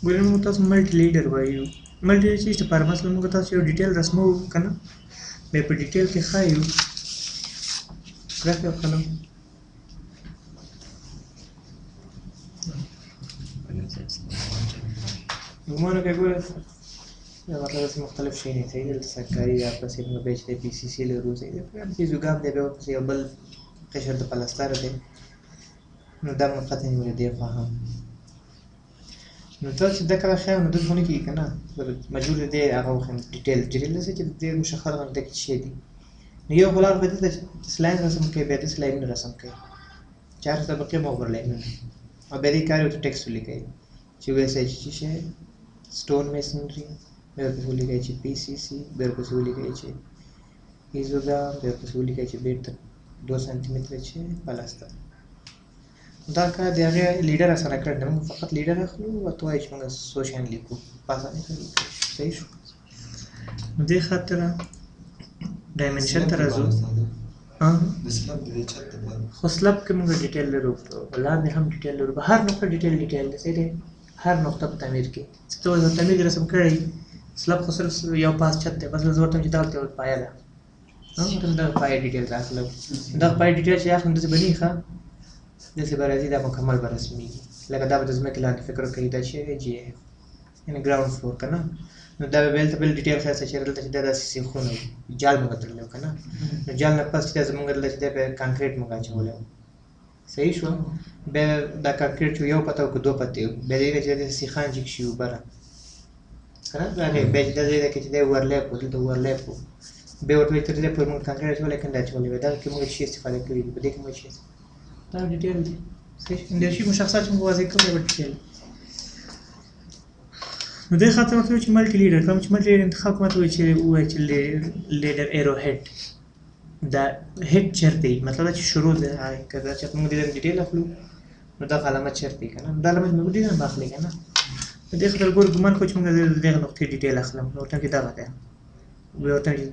ګورئ موږ تاسو ملټي لیډر وایو. ملټي لیډر چې لپاره مثلا موږ تاسو یو ډیټیل رسمو که نه، بیا په ډیټیل کې ښایو راکړه یو قلم. ګمان وکړئ ګوره مطلب داسې مختلف شی نه صحیح دلته سرکاري دا پسې موږ بیا چې دی پي سی سی لرو صحیح دی فیزوګام دی بیا ورپسې یو بل قشر د پلستر دی نو دا موږ قطعا نیولې دی خوا هم نو تاسو چې دا کله ښیم نو دلته خو نه کېږي که نه مجبور دی هغه وښیم ډیټیل داسې چې ډېر مشخص غونډه کې شی دي نو یو خو لار به دلته داسې لاین رسم کوي بیا داسې لاینونه رسم کوي چې هر طبقې مخبر لاینونه او بیا دې کار ورته ټکسټ ولیکئ چې ویسای چې شی سټون میسنري بیا ورپسې ولیکئ چې پي سی سی بیا ورپسې ولیکئ چې ایزوګام بیا ورپسې ولیکئ چې بیرته 2 سانتي متره چې پلستر دا کار د هغې لیډر اسانه کړی دی موږ فقط لیډر اخلو ورته وایو چې موږ څو شیان لیکو په اسانۍ سره لیکلی شو صحیح شو نو دې خاطره ډایمنشن ته راځو خو سلب کې موږ ډیټیل لرو لاندې هم ډیټیل لرو په هر نقطه ډیټیل دی صحیح دی هر نقطه په تعمیر کې چې ته تعمیر کې رسم کړی سلب خو صرف یو پاس چت دی بس زه ورته وایم چې دا ورته پایه ده دغه پایه ډیټیل راخلم دغه پایه ډیټیل چې اخلم داسې به نه وي ښه داسې به راځي دا مکمل به رسمیږي لکه دا به د ځمکې لاندې فکر کوي دا چې جی یعنې ګراوند فلور که نه نو دا به بل ته بل ډیټیل ښایسته چې دلته چې دا داسې سیخونه وي جال موږ تړلی وو که نه نو جال نه پس چې دا زموږ دلته چې دی بیا کانکریټ موږ اچولی وو صحیح شو بیا دا کانکریټ چې یو پته وو که 2 پتې وو بیا د هغې چې داسې سیخان جګ شي وو بره که نه بیا چې دا ځای ده کې چې دی ورلیپ وو دلته ورلیپ وو بیا ورته وایي تر دې پورې موږ کانکریټ اچولی که نه اچولی وی دغه کې موږ شي استفاده کړي دي په دې کې موږ شي دا ډیټیل دی صحیح د شي مشخصات چې موږ واضح کوو یا به ډیټیل نو دې خاطر ورته وایي چې ملټي لیډر کوم چې ملټي لیډر انتخاب کوم ته وایي چې ووایي چې لیډر ایرو هیډ دا هیډ چېرته وي مطلب دا چې شروع دی که دا چې موږ دې ډیټیل اخلو نو دغه علامت چېرته وي که نه دا علامت موږ ډېر هم اخلي که نه په دې خاطر ګور ګمان کوو چې موږ د دغه نقطې ډیټیل اخلم نو ورته کې دغه دی بیا ورته چې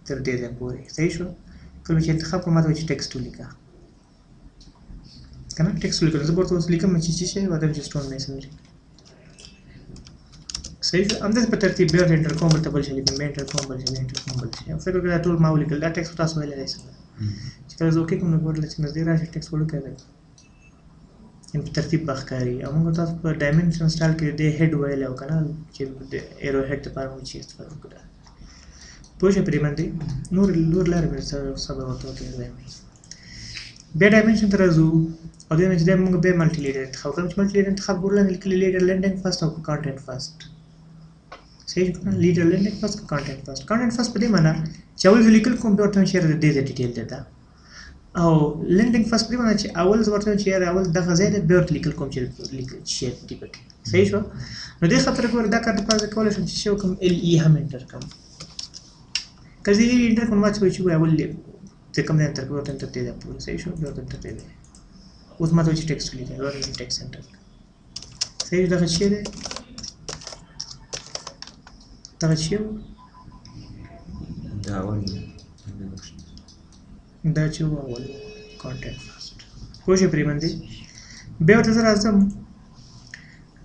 تر دې ځای پورې صحیح شو کله چې انتخاب کوم ته وایي چې ټکسټ ولیکه که نه ټکسټ ولیکل زه به ورته اوس لیکم چې څه شی وایم چې سټون میسنري صحیح شو همداسې په ترتیب بیا ورته انټر کوم بل ته بل شی لیکم بیا انټر کوم بل شی بیا انټر کوم بل شی فکر کړئ دا ټول ما ولیکل دا ټکسټ تاسو ویلی دی څنګه چې کله زه اوکې کوم نو ګورله چې نږدې راشي ټکسټ ولیکئ یعنې په ترتیب به ښکاري او موږ تاسو په ډایمنشن سټایل کې د هیډ ویلی وو که نه چې د ایرو هیډ دپاره موږ چې استفاده وکړو پوه شئ پرې باندې نور لارې مې صبر ورته وکړئ بیا ډایمنشن ته راځو او دې نه چې دی موږ بیا ملټي لیډر انتخاب کوو چې ملټي لیډر انتخاب ګورو لاندې لیکلي لیډر لینډینګ فرسټ او کانټینټ فرسټ صحیح شو که نه لیډر لینډینګ فرسټ کانټینټ فرسټ کانټینټ فرسټ په دې معنا چې اول زه لیکل کوم بیا ورته وایم چې یاره د دې ځای ډیټیل دی دا او لینډینګ فرسټ په دې معنا چې اول زه ورته وایم چې یاره اول دغه ځای دی بیا ورته لیکل کوم چې شی دی پکې صحیح شو نو دې خاطر ګوره دا کار دپاره زه کولی شم چې شی وکړم ال ای هم انټر کړم که زه ال ای انټر کړم ما څه وایي چې اول چې کوم ځای انټر کړو ورته انټر دی دا پورې صحیح شو بیا ورته انټر دی اوس ما ته وایي چې ټکسټ ولیکئ ورته ټکسټ انټر کړم صحیح دغه شی دی دغه شی و دا چې و اول کانټینټ فرسټ پوه شئ پرې باندې بیا ورته زه راځم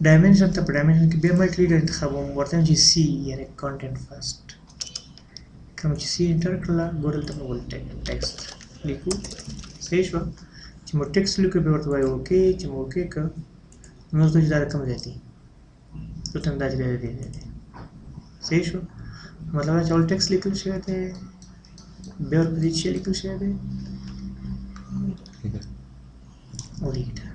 ډایمنشن ته په ډایمنشن کې بیا ملټي لیډر انتخابوم ورته وایم چې سی یعنې کانټینټ فرسټ کوم چې سی انټر کړله ګوره دلته موږ ټکسټ لیکو صحیح شوه چې موږ ټکسټ لیکو بیا ورته وایو اوکې چې موږ اوکې کړه نو اوس چې دا کوم ځای دی دلته هم دا چې دی صحیح شو مطلب دا چې اول ټکسټ لیکل شوی دی بیا ورپسې څه لیکل شوی دی لیډر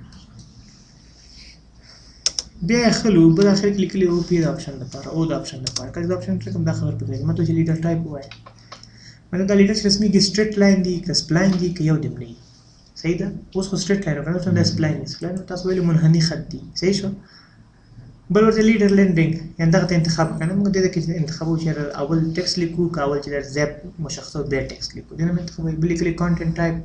بیا یې خلو بل اخر کې لیکلي او پی د آپشن دپاره او د آپشن دپاره کله د آپشن کړم دا خبر پرېږدي مطلب چې لیډر ټایپ ووایه مطلب دا لیډر چې رسمي کې سټریټ لاین دي که سپلاین دي که یو دم نه وي صحیح ده اوس خو سټریټ لاین وکړه دا سپلاین دي سپلاین تاسو ویلي منحني خط دي صحیح شو بل ورته لیډر لینډینګ یعنې دغه ته انتخاب وکړه موږ دې کې انتخابو چې اول ټکسټ لیکو که اول چې زیب مشخص بیا ټکسټ لیکو دې نه مې انتخاب بل لیکلي کانټینټ ټایپ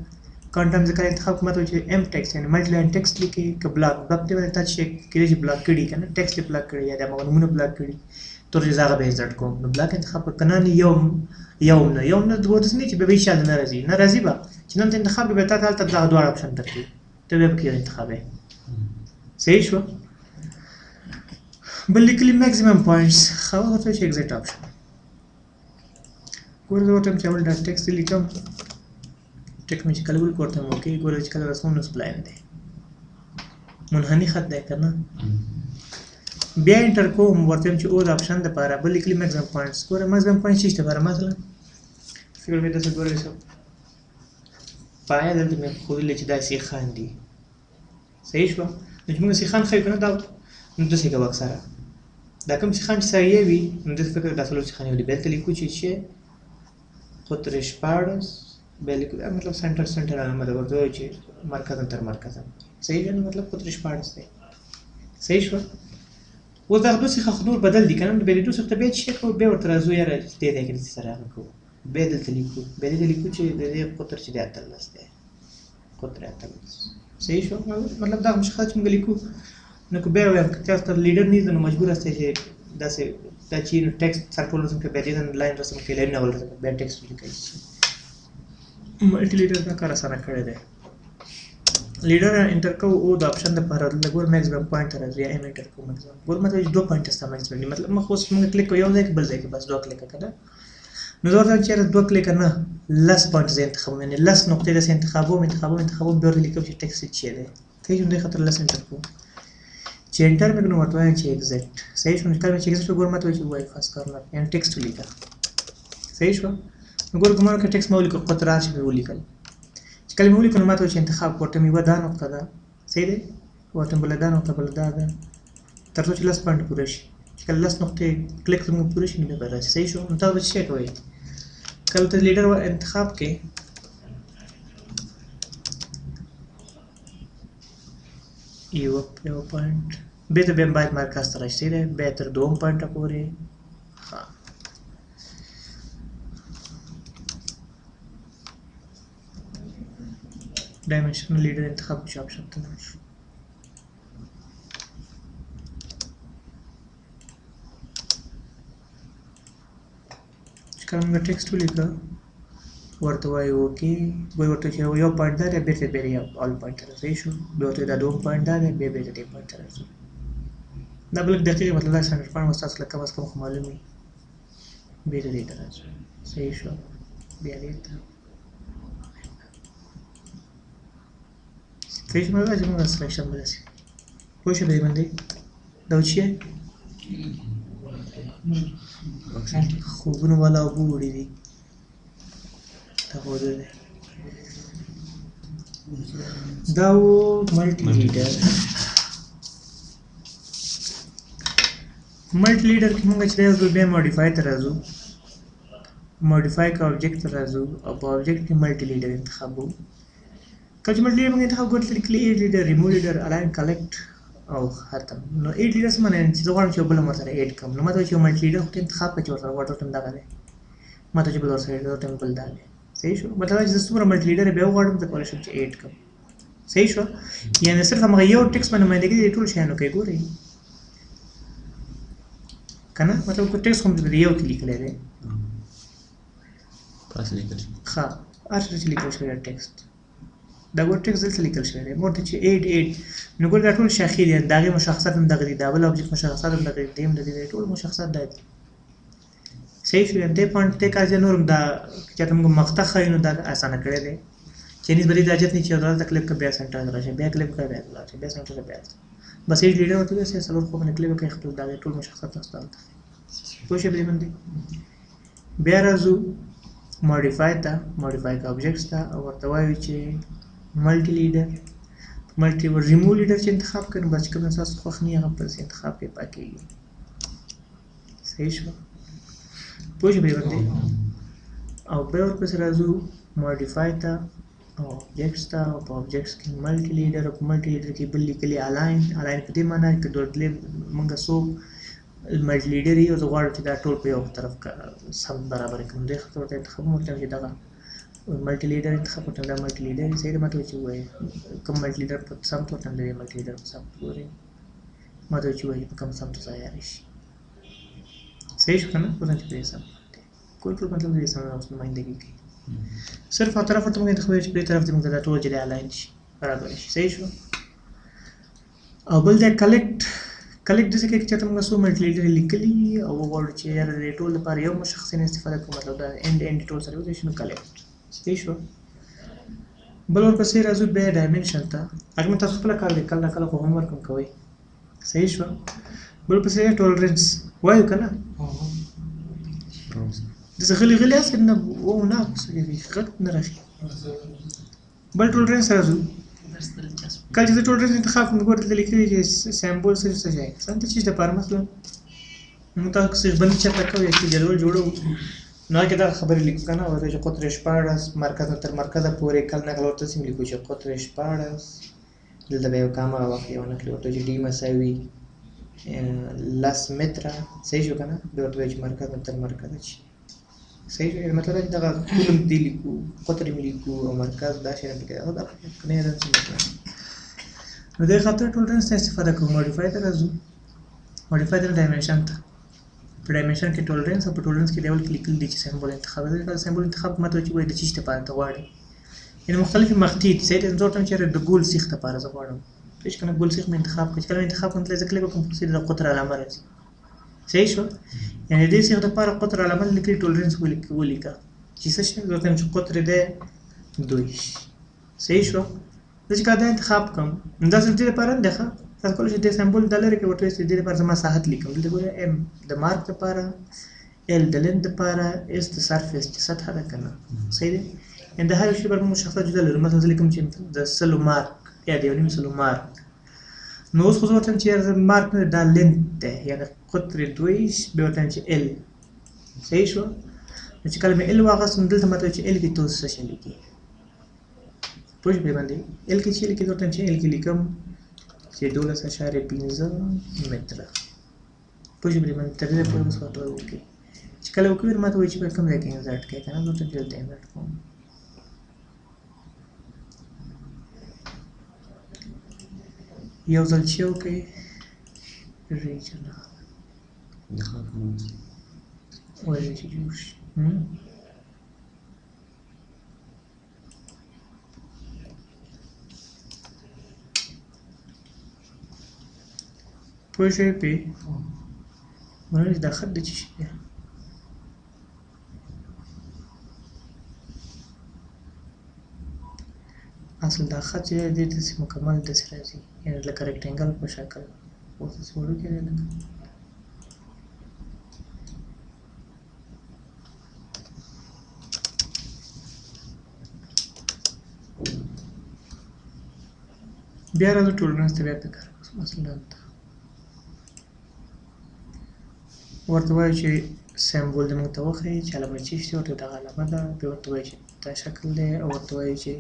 کانټینټ ځکه انتخاب کوم ته چې ایم ټکسټ یعنې ملټي لاین ټکسټ لیکي که بلاک دې باندې ټچ کېدای شي بلاک کړي که نه ټکسټ یې بلاک کړي یا د هغه نومونه بلاک کړي تر چې زه هغه به یې زړ کوم نو بلاک انتخاب کړه که نه یوم نه داسې نه چې به یې شاید نه راځي به چې نن ته انتخاب به تا ته هلته دغه دواړه اپشن درکوي ته بیا پکې انتخاب یې صحیح شوه بل لیکلي ماکسیمم پوینټس خو ورته چې ایگزیټ آپشن ګوره زه ورته چې اول دا ټیکسټ لیکم ټیک مې چې کله ول کوته مو کې ګوره چې کله رسمونه سپلاین دی منحني خط دی کنه بیا انټر کوم ورته چې او د آپشن د لپاره بل لیکلي ماکسیمم پوینټس ګوره ماکسیمم پوینټ چې لپاره مثلا فکر مې تاسو ګوره شو پای دلته مې خو لې چې دا سی خان دي صحیح شو نو چې موږ سی خان خې کنه دا نو د څه کوي اکثره دا کوم سی خان چې سایه وي نو د فکر د اصلو سی خان دی بل لیکو چې خطرش پاړس بل مطلب سنټر علامه ده ورته چې مرکز تر مرکز صحیح دی مطلب خطرش پاړس دی صحیح شو و دا دوه څخه خنور بدل دي کنه به دوه څخه به شي خو به ورته راځو یاره دې دې کې سره کو به دلته لیکو به دې لیکو چې دې قطر چې د اتلس دی قطر اتلس صحیح شو مطلب دا مش خاص موږ لیکو نو کو به وایم چې تاسو لیډر نه نو مجبور استه چې داسې دا چې ټیکسټ سرټول رسم کې به دې لاین رسم کې لاین نه ول به ټیکسټ لیکي ملټي لیډر دا کار اسانه کړی دی لیډر انټر کو او د آپشن د لپاره د ګور میکسیمم پوینټ راځي یا انټر کو میکسیمم ګور مطلب 2 پوینټ است میکسیمم مطلب مخ اوس موږ کلیک کوو یو ځای کې بل ځای کې بس 2 کلیک کړه نو زه ورته چې 2 کلیک نه لس پوینټ زه انتخاب یعنی لس نقطې د انتخابو به لیکم چې ټیکسټ چي دی ته یې د خطر لس انټر کو چې انټر مې نو ورته چې ایگزیکټ صحیح شو کله چې ایگزیکټ ګور ماته چې وای فاس کارنر یعنی ټیکسټ لیکه صحیح شو ګور کومه کې ټیکسټ مو لیکو قطر راشي به ولیکل کله مې ولیکل ماته چې انتخاب ورته مې ودا نقطه ده صحیح دی ورته بل دا نقطه بل دا ده تر څو چې لس پوینټ پوره شي کله لس نقطې کلیک موږ پوره شي نه به راځي صحیح شو نو تاسو څه کوئ کله ته لیډر انتخاب کې یو پوینټ به ته به باید مرکز ته راشي دی به تر 2 پوینټ پورې ها dimensional leader इंतखाब कुछ ऑप्शन था इसका टेक्स्ट लिखा वर्त वाई ओके कोई वर्त चाहिए यो पॉइंट दार है बेटे बेरे ऑल पॉइंट है सही शू दो तो दा 2 पॉइंट दार है बे बेटे 3 पॉइंट है डबल देखिए मतलब दा स्टैंडर्ड फॉर्म वास्ता लगा बस को मालूम है बेटे देता है सही शू बे देता فيش ما لازم نغير سلكشن بلاسي وش بدي مندي دوتشي خوبنا ولا بوري دي تاخذ داو ملتي ليدر کې موږ چې دا به مودیفای ته راځو مودیفای کا آبجیکټ ته راځو او په آبجیکټ کې ملټي لیډر انتخابو کله چې ملټي لیډر موږ انتخاب کوو کلیک ایډ لیډر ریموو لیډر الاین کلیکټ او ختم نو ایډ لیډر څه معنی چې زه غواړم چې بل مرسته ایډ کوم نو ماته چې ملټي لیډر خو انتخاب کړي ورته ورته دا غواړي ماته چې بل ورسره ورته بل دا صحیح شو مطلب چې څومره ملټي لیډر به وغواړم ته کولای شم چې ایډ کوم صحیح شو یعنی صرف هغه یو ټیکس باندې باندې ټول شیانو کوي ګوري کنه مطلب کو ټیکس کوم دی یو کې لیکل دی پاس لیکل ها ارته چې لیکل شوی ټیکس دا ګور ټیکس دلته لیکل شوی دی مورته چې 88 نو ګور دا ټول شاخې دي دغه مشخصات هم دغه دي دا بل اوبجیکټ مشخصات هم دغه دي هم د دې ټول مشخصات دي صحیح شو دې پوینټ ته کاځه نورم دا چې موږ مقطع خاینو دا اسانه کړی دی چې نسبت د اجازه نه چې دا تکلیف کې بیا سنټر راځي بیا کلیپ کوي بیا سنټر بیا بس ایډ لیډر ورته سه سلور خو نه کلیپ کوي خپل دا ټول مشخصات واستل پوه شئ به باندې بیا راځو مودیفای کا آبجیکټس ته او ورته وایو چې ملټي لیډر ملټي ور ریموو لیډر چې انتخاب کړو بس کوم اساس خو نه هغه پر انتخاب کې پاکي صحیح شو پوه شئ به باندې او بیا ورپسې راځو مودیفای ته او آبجیکټس ته او په آبجیکټس کې ملټي لیډر او ملټي لیډر کې بل لیکلي الاین په دې معنی کې دوړلې موږ سو ملټي لیډر یو غواړو چې دا ټول په یو طرف سم برابر کوم دې خطر ته انتخاب مطلب چې دا ملټي لیډر انتخاب کوم دا ملټي لیډر صحیح مطلب چې وایي کوم ملټي لیډر په سم ته ټنده ملټي لیډر په سم پورې مطلب چې وایي په کوم سم ته ځای شي صحیح شو کنه په دې سم کوئی ټول مطلب دې سم اوس نمائندګي کوي صرف هغه طرف ته موږ انتخاب چې په طرف دې موږ دا ټول چې الاین شي برابر شي صحیح شو او بل دا کلیکټ کله داسې کوي چې چېرته موږ څو منټلیټرې لیکلي او وغواړو چې یاره د ټول لپاره یو مشخص نه استفاده کوو مطلب دا end ټول سره یو ځای شي نو کلیکټ صحیح شو. بل ورپسې راځو بیا ډایمنشن ته. هغه مې تاسو خپله کار دی کله نه کله خو هم ورک هم کوئ صحیح شو. بل ورپسې ټولرنس وایو که نه داسې غلي غلي هسې نه وناقص غږ نه راځي. بل ټولرنس راځو. کله چې زه ټولرنس انتخاب کوم ګوره دلته لیکلي چې سمبول څه څه شی څه څه چیز دپاره مثلا موږ تاسو سیخبندي چېرته کوو یا چې جدول جوړوو نو هغې کې دغه خبرې لیکو که نه ورته چې قطر 14 مرکز نه تر مرکزه پورې کله نقل ورته داسې لیکو چې قطر 14 دلته به یو کامه واخلي او نقل ورته چې ډي مساوي 10 متره صحیح شو که نه بیا ورته وایي چې مرکز نه تر مرکزه چې صحیح شو مطلب دا چې دغه ټول هم دې لیکو قطر مې لیکو او مرکز دا شی نه پکې دا که نه داسې مطلب نو دې خاطر ټولرنس ته استفاده کوو. موډیفای ته راځو. موډیفای ته ډایمنشن ته په ډایمنشن کې ټولرنس او په ټولرنس کې ډول کې لیکل دي چې سمبول انتخاب دی. سمبول انتخاب ماته چې وایي د چیز دپاره ته غواړې یعنې مختلفې مقطعې دي صحیح دی. زه ورته وایم چې د ګول سیخ دپاره زه غواړم پوه شو که نه ګول سیخ مې انتخاب کړه چې کله مې انتخاب کړم دلته زه کلیک وکړم پسې د قطر علامه راځي صحیح شو. یعنې دې سیخ دپاره قطر علامه لیکلي ټولرنس ولیکه چې څه شی زه ورته وایم چې قطر دی 2 صحیح شو. زه چې کله دا انتخاب کړم نو دا صرف دې دپاره نه دی ښه تاسو کولی شئ دې سمبول دا لرې کړئ ورته وایئ چې دې دپاره زه مساحت لیکم دلته ګوره M د مارک دپاره L د لینت دپاره S د سرفیس چې سطحه ده که نه صحیح دی. یعنې د هر یو شي لپاره موږ مشخصه جدا لرو. مثلا زه لیکم چې د 100 مارک یا د 1.5 مارک نو اوس خو زه ورته وایم چې یاره مارک نه دی دا لینت دی یعنې قطر 2 بیا ورته وایم چې L صحیح شو. نو چې کله مې L واخیست نو دلته ماته وایي چې L کې تاسو څه شی لیکي پوه شو پرې باندې L کې چې لیکي زه ورته وایم چې L کې لیکم چې 12.5 متره پوه شو پرې باندې تر دې پورې اوس ورته وکړئ چې کله وکړئ نو ماته وایي چې په کوم ځای کې انزرټ کړئ که نه زه ورته دلته انزرټ کوم. یو ځل چې وکړئ ریجنال وایي چې جوړ شي پوه شوې پې ونه چې دا خط د څه شي دی اصل دا خط چې دی داسې مکمل داسې راځي یعنې لکه ریکټینګل په شکل اوس داسې وړوکی دی لکه بیا راځو ټولرنس ته بیا فکر مثلا ورته وایو چې سمبول دې موږ ته وښیي چې علامه چې شته ورته دغه علامه ده بیا ورته وایو چې دا شکل دی او ورته وایو چې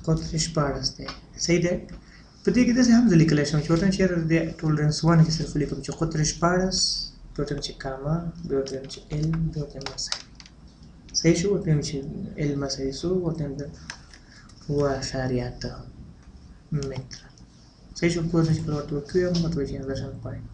قطر 14 دی صحیح دی. په دې کې داسې هم زه لیکلی شم چې ورته وایم چې یاره د ټولرنس 1 کې صرف ولیکم چې قطر 14 بیا ورته وایم چې کامه بیا ورته وایم چې L بیا ورته وایم مساوي صحیح شو. ورته وایم چې L مساوي څو ورته وایم د 2.8 متره صحیح شو. کوزه چې کله ورته وکړم ورته وایي چې انورژن پوینټ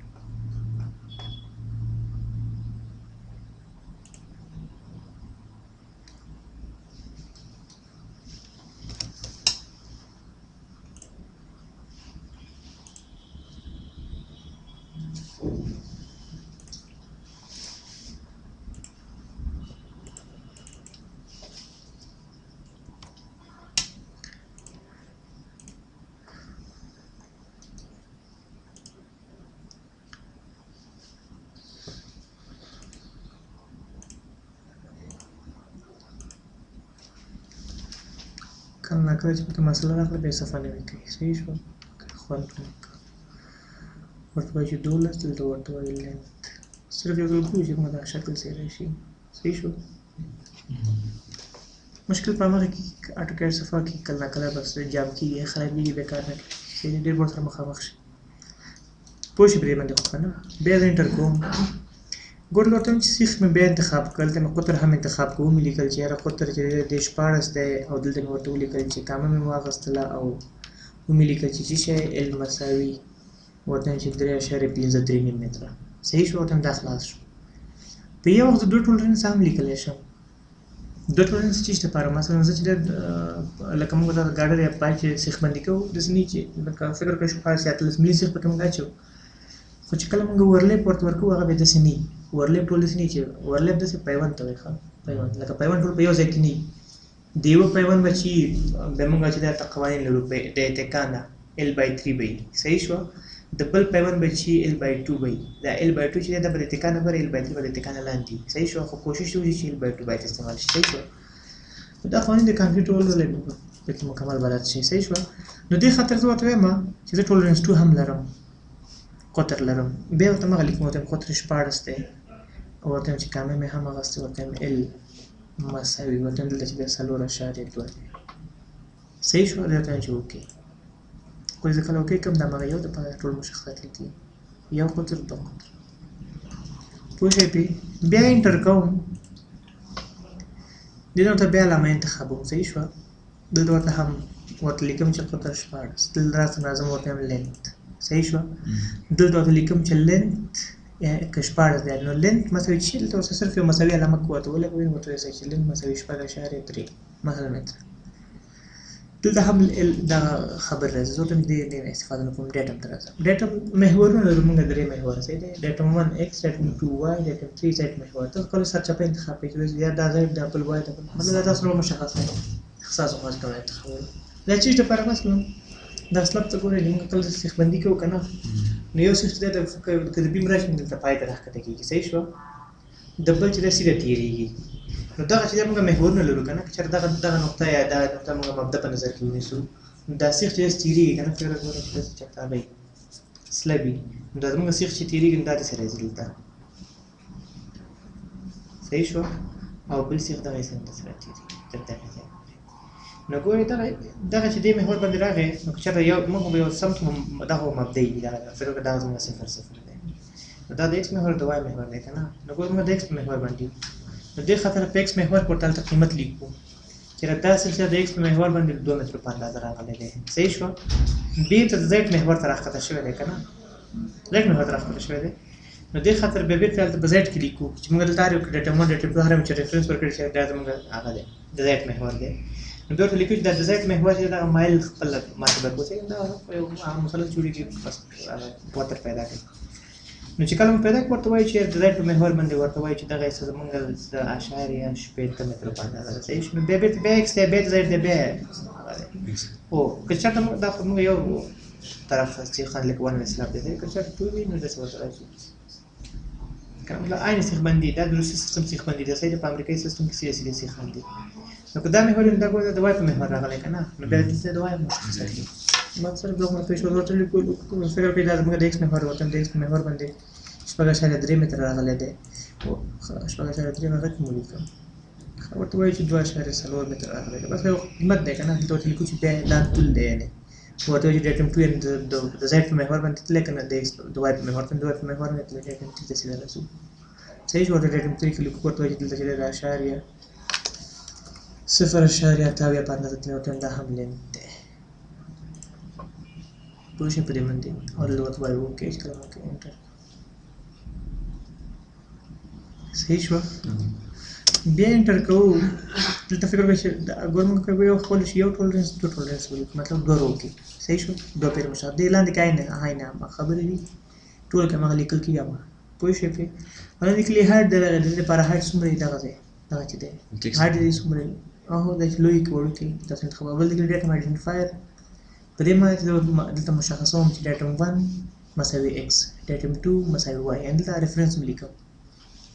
کله ناکله چې پکې مسله راغله بیا صفحه نوي کوي صحیح شو. خوند ورته وایي چې 12 دلته ورته وایي لینت صرف یو ځل ګورو چې کومه دا شکل ځای راشي صحیح شو. مشکل په هماغه کې اټوکیډ صفحه کې کله ناکله بس جام کېږي خرابېږي بېکار نه کوي صحیح ډېر ورسره مخامخ شي پوه شي پرې باندې خو که نه. بیا زه انټر کوم ګوره ورته وایم چې سیخ مې بیا انتخاب کړل دلته مې قطر هم انتخاب کړو ومې لیکل چې یاره قطر چې دی 14 دی او دلته مې ورته ولیکل چې کامه مې واخیستله او ومې لیکل چې څه شی L مساوي ورته وایم چې 3.53 متره صحیح شو. ورته وایم دا خلاص شو. په یو وخت دوه ټولرنس هم لیکلی شم. دوه ټولرنس څه شي دپاره مثلا زه چې لکه موږ دا ګاډر یا پای چې سیخ بندي کوو داسې نه چې لکه فکر کوئ شپاړس یا 18 ملي سیخ پکې موږ اچوو خو چې کله موږ اورلیپ ورته ورکوو هغه بیا داسې نه وي اورلیپ ټول داسې نه وي چې اورلیپ داسې پیوند ته وایي ښه پیوند لکه پیوند ټول په یو ځای کې نه وي د یوه پیوند به چې بیا موږ چې دا قوانین لرو د اتکا نه L/3 به وي صحیح شوه د بل پیوند به چې L/2 به وي دا L/2 چې دی دا به د اتکا نه بره L/3 به د اتکا نه لاندې وي صحیح شوه خو کوشش وکړي چې L/2 باید استعمال شي صحیح شوه دا قوانین د کانکریټ ولولئ پکې مکمل بلد شي صحیح شوه نو دې خاطر زه ورته وایم چې زه ټولرنس 2 هم لرم قطر لرم بیا ورته مغه لیکم ورته قطر 14 دی ورته چې کامه مې هم اغوستې ورته L مساوي ورته دلته چې 4.2 دی صحیح شو دا ته چې اوکې خو ځکه کله اوکې کوم دا مغه یو د پاره ټول مشخصات لیکي یو قطر دو قطر پوه شئ پې بیا انټر کوم دې ته بیا علامه انتخابوم صحیح شوه دلته ورته هم ورته لیکم چې قطر 14 دلته راته ناظم ورته هم لینت صحیح شوه دلته ورته لیکم چې لینت که 14 دی نو لینت مساوي چې دلته ورته صرف یو مساوي علامه کوته ولګوئ ورته وایئ چې لینت مساوي 6.3 مثلا متر دلته هم دا خبر راځي زه ورته دې نه استفاده نه کوم ډیټم ته راځم ډیټم محورونه لرو موږ درې محور صحیح دی ډیټم 1 x ډیټم 2 y ډیټم 3 z محور ته کله سرچپه انتخاب کوي یا دا z د بل y د بل مطلب دا تاسو مشخص دی اختصاص خاص کوي انتخاب دا چې د پرماس کوم دا سلب ته ګورئ موږ کله سیخ بندي کوو کنه نو یو سیخ د کده بیم راشي دلته پای ته راکته کیږي صحیح شو د بل چې د سیده تیریږي نو دغه چې موږ محورونه لرو کنه چې دغه نقطه یا دا نقطه موږ مبدا په نظر کې ونیسو دا سیخ چې تیریږي کنه فکر وکړئ چې چټابي سلبي دا موږ سیخ چې تیریږي دا د سره دلته صحیح شو او بل سیخ دغه څنګه سره تیریږي ترته نو ګورئ دغه چې دې محور باندې راغی نو که چېرته یو موږ به یو سمت دغه مبدئي وي دغه فکر وکړه دغه زموږ 0 دی نو دا د x محور د y محور دی که نه نو ګورئ موږ د x محور باندې نو دې خاطر په x محور پورته هلته قیمت لیکو چېرې دا سلسله د x په محور باندې 2 مترو په اندازه راغلی دی صحیح شوه بېرته د z محور ته راښکته شوی دی که نه z محور ته راښکته شوی دی نو دې خاطر بیا بېرته هلته په z کې لیکو چې موږ دلته هر یو ډیټم 1 ډیټم 2 هر یو چې ریفرنس ورکړي چې دا زموږ هغه دی د z محور دی نو بیا ورته لیکو چې دا د زیت محور چې دغه مایل خپل ماتې کوي دا یو عام مثلث جوړېږي بس وتر پیدا کوي نو چې کله موږ پیدا کړو ورته وایي چې د زیت په محور باندې ورته وایي چې دغه زموږ د 0.8 متر په اندازه ده صحیح شو نو بیا بېرته بیا x دی بیا د زیت دی بیا هو که چېرته موږ دا خو موږ یو طرف سیخان لکه ون اسلاب دی که چېرته ټول وي نو داسې ورته راځي که مطلب عین سیخ بندي دا د روسي سیستم سیخ بندي دی صحیح په امریکایي سیستم کې سیده سیخان دي نو که دا محور دا ګوره د وای په محور راغلی که نه نو بیا دلته د وای مشخصات دي ما سره بلوغونه پېښ ورته لیکو فکر کوي دا زموږ د x محور وطن د x محور باندې 6.3 متر راغلی دی 6.3 هغه کې مو لیکم ورته وایي چې 2.4 متر راغلی دی بس یو قیمت دی که نه دلته ورته لیکو چې بیا دا طول دی یعنې ورته وایي چې ډیټم 2 یعنې د زیت په محور باندې تللی که نه د وای په محور باندې د وای په محور باندې تللی ډیټم 3 ته سیده رسو صحیح شو ورته ډیټم 3 کې لیکو ورته وایي چې دلته چې دی د 0.8 په اندازه تللی ورته دا هم لینت دی پوه شئ په دې باندې او دلته ورته وایي اوکې چې کله موږ انټر صحیح شوه بیا انټر کوو دلته فکر وکړئ چې ګوره موږ کوو یو خپل شي یو ټولرنس دوه ټولرنس ولیکو مطلب دوه رو کې صحیح شو دوه پېر مشابه دې لاندې که عین خبرې وي ټول که هماغه لیکل کېږي هماغه پوه شئ پرې باندې لیکلي هایټ د دې لپاره هایټ څومره دی دغه ځای دغه چې دی هایټ یې څومره دی هو دا چې لوی کې وړوکی تاسو انتخاب اول لیکلي ډیټم آیډنټیفایر په دې معنی چې دلته مشخصوم چې ډیټم 1 مساوي x ډیټم 2 مساوي y یعنې دلته ریفرنس ولیکم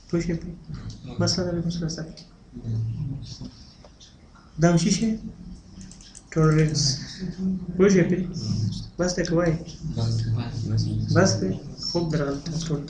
پوه شئ پرې بس دا به مسله سره دا وشي شي ټولرنس پوه شئ پرې بس دی که وایي بس دی خوب درغلی ټول